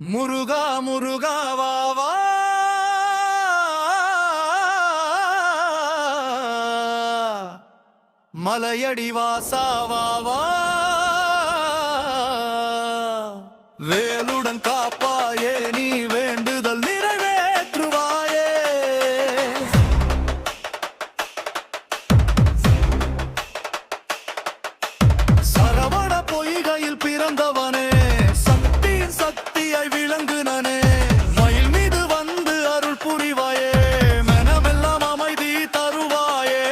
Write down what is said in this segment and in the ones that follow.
முருகா முருகா வா வா, மலையடி வாசா வா வா, வேலுடன் காப்பாயே நீ வேண்டுதல் நிறைவேற்றுவாயே. சரவண பொய்கையில் பிறந்தவனே, சக்தியின் சக்தியை விளங்குனனே, மயில் மீது வந்து அருள் புரிவாயே, மனமெல்லாம் அமைதி தருவாயே.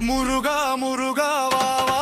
முருகா முருகா வா வா,